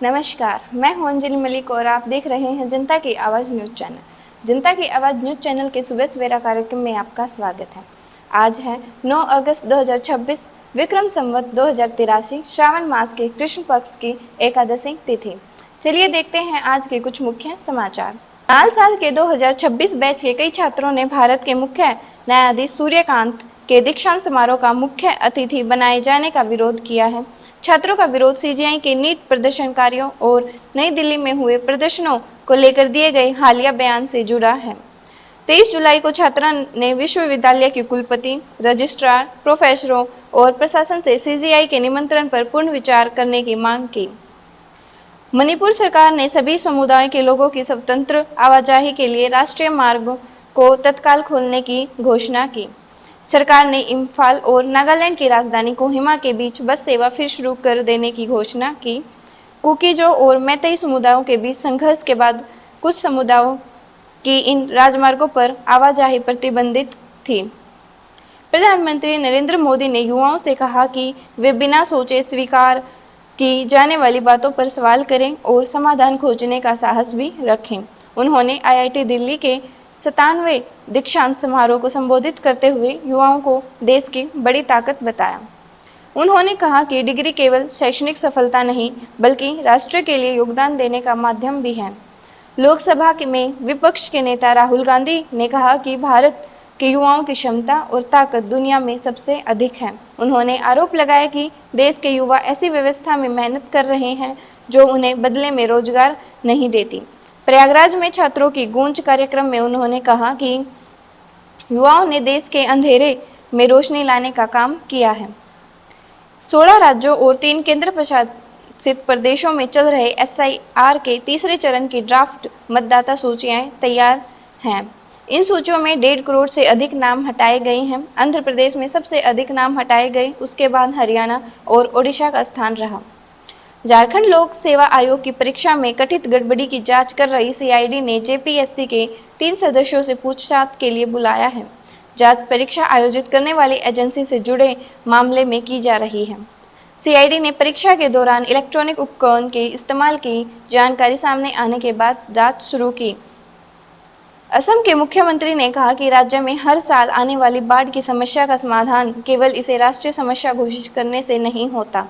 नमस्कार, मैं हूं अंजलि मलिक और आप देख रहे हैं जनता की आवाज़ न्यूज़ चैनल। जनता की आवाज़ न्यूज़ चैनल के सुबह सवेरा कार्यक्रम में आपका स्वागत है। आज है 9 अगस्त 2026, विक्रम संवत 2083, श्रावण मास के कृष्ण पक्ष की एकादशी तिथि। चलिए देखते हैं आज के कुछ मुख्य समाचार। लाल साल के 2026 बैच के कई छात्रों ने भारत के मुख्य न्यायाधीश सूर्यकांत के दीक्षांत समारोह का मुख्य अतिथि बनाए जाने का विरोध किया है। छात्रों का विरोध सीजीआई के नीट प्रदर्शनकारियों और नई दिल्ली में हुए प्रदर्शनों को लेकर दिए गए हालिया बयान से जुड़ा है। 23 जुलाई को छात्रा ने विश्वविद्यालय के कुलपति, रजिस्ट्रार, प्रोफेसरों और प्रशासन से सीजीआई के निमंत्रण पर पुनः विचार करने की मांग की। मणिपुर सरकार ने सभी समुदाय के लोगों की स्वतंत्र आवाजाही के लिए राष्ट्रीय मार्गों को तत्काल खोलने की घोषणा की। सरकार ने इम्फाल और नागालैंड की राजधानी कोहिमा के बीच बस सेवा फिर शुरू कर देने की घोषणा की। कुकीजों और मैतेई समुदायों के बीच संघर्ष के बाद कुछ समुदायों की इन राजमार्गों पर आवाजाही प्रतिबंधित थी। प्रधानमंत्री नरेंद्र मोदी ने युवाओं से कहा कि वे बिना सोचे स्वीकार की जाने वाली बातों पर सवाल करें और समाधान खोजने का साहस भी रखें। उन्होंने आईआईटी दिल्ली के 97वें दीक्षांत समारोह को संबोधित करते हुए युवाओं को देश की बड़ी ताकत बताया। उन्होंने कहा कि डिग्री केवल शैक्षणिक सफलता नहीं, बल्कि राष्ट्र के लिए योगदान देने का माध्यम भी है। लोकसभा में विपक्ष के नेता राहुल गांधी ने कहा कि भारत के युवाओं की क्षमता और ताकत दुनिया में सबसे अधिक है। उन्होंने आरोप लगाया कि देश के युवा ऐसी व्यवस्था में मेहनत कर रहे हैं जो उन्हें बदले में रोजगार नहीं देती। प्रयागराज में छात्रों की गूंज कार्यक्रम में उन्होंने कहा कि युवाओं ने देश के अंधेरे में रोशनी लाने का काम किया है। 16 राज्यों और 3 केंद्र प्रशासित प्रदेशों में चल रहे एसआईआर के तीसरे चरण की ड्राफ्ट मतदाता सूचियां तैयार हैं। इन सूचियों में 1.5 करोड़ से अधिक नाम हटाए गए हैं। आंध्र प्रदेश में सबसे अधिक नाम हटाए गए, उसके बाद हरियाणा और ओडिशा का स्थान रहा। झारखंड लोक सेवा आयोग की परीक्षा में कथित गड़बड़ी की जांच कर रही सीआईडी ने जेपीएससी के 3 सदस्यों से पूछताछ के लिए बुलाया है। जांच परीक्षा आयोजित करने वाली एजेंसी से जुड़े मामले में की जा रही है। सीआईडी ने परीक्षा के दौरान इलेक्ट्रॉनिक उपकरण के इस्तेमाल की जानकारी सामने आने के बाद जांच शुरू की। असम के मुख्यमंत्री ने कहा कि राज्य में हर साल आने वाली बाढ़ की समस्या का समाधान केवल इसे राष्ट्रीय समस्या घोषित करने से नहीं होता।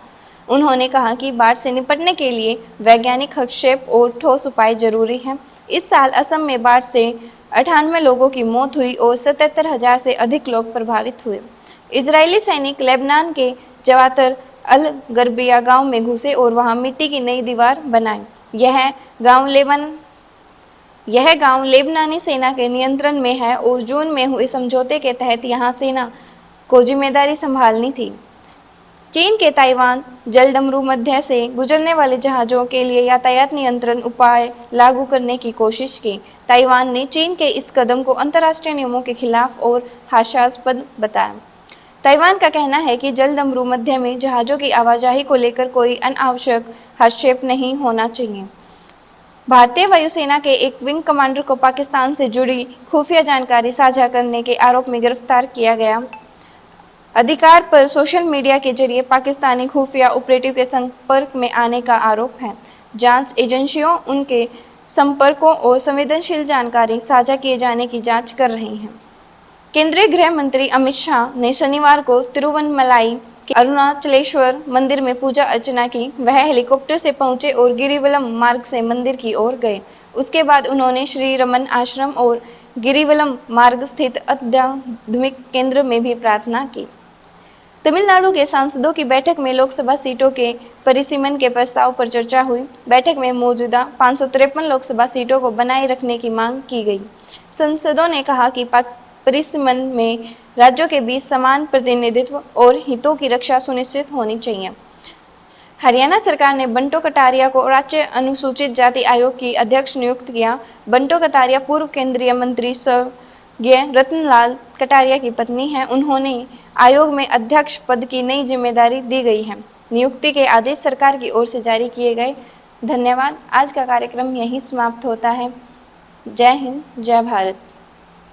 उन्होंने कहा कि बाढ़ से निपटने के लिए वैज्ञानिक हस्तक्षेप और ठोस उपाय जरूरी हैं। इस साल असम में बाढ़ से 98 लोगों की मौत हुई और 77,000 से अधिक लोग प्रभावित हुए। इजरायली सैनिक लेबनान के जवातर अल गरबिया गांव में घुसे और वहां मिट्टी की नई दीवार बनाई। यह गांव लेबनानी सेना के नियंत्रण में है और जून में हुए समझौते के तहत यहां सेना को जिम्मेदारी संभालनी थी। चीन के ताइवान जलडमरू मध्य से गुजरने वाले जहाज़ों के लिए यातायात नियंत्रण उपाय लागू करने की कोशिश की। ताइवान ने चीन के इस कदम को अंतर्राष्ट्रीय नियमों के खिलाफ और हास्यास्पद बताया। ताइवान का कहना है कि जलडमरू मध्य में जहाज़ों की आवाजाही को लेकर कोई अनावश्यक हस्तक्षेप नहीं होना चाहिए। भारतीय वायुसेना के एक विंग कमांडर को पाकिस्तान से जुड़ी खुफिया जानकारी साझा करने के आरोप में गिरफ्तार किया गया। अधिकार पर सोशल मीडिया के जरिए पाकिस्तानी खुफिया ऑपरेटिव के संपर्क में आने का आरोप है। जांच एजेंसियों उनके संपर्कों और संवेदनशील जानकारी साझा किए जाने की जांच कर रही हैं। केंद्रीय गृह मंत्री अमित शाह ने शनिवार को तिरुवन्नमलाई के अरुणाचलेश्वर मंदिर में पूजा अर्चना की। वह हेलीकॉप्टर से पहुंचे और गिरिवलम मार्ग से मंदिर की ओर गए। उसके बाद उन्होंने श्री रमन आश्रम और गिरिवलम मार्ग स्थित आध्यात्मिक केंद्र में भी प्रार्थना की। तमिलनाडु के सांसदों की बैठक में लोकसभा सीटों के परिसीमन के प्रस्ताव पर चर्चा हुई। बैठक में मौजूदा 553 लोकसभा सीटों को बनाए रखने की मांग की गई। सांसदों ने कहा कि परिसीमन में राज्यों के बीच समान प्रतिनिधित्व और हितों की रक्षा सुनिश्चित होनी चाहिए। हरियाणा सरकार ने बंटो कटारिया को राज्य अनुसूचित जाति आयोग की अध्यक्ष नियुक्त किया। बंटो कटारिया पूर्व केंद्रीय मंत्री रतनलाल कटारिया की पत्नी हैं। उन्होंने आयोग में अध्यक्ष पद की नई जिम्मेदारी दी गई है। नियुक्ति के आदेश सरकार की ओर से जारी किए गए। धन्यवाद। आज का कार्यक्रम यहीं समाप्त होता है। जय हिंद, जय भारत।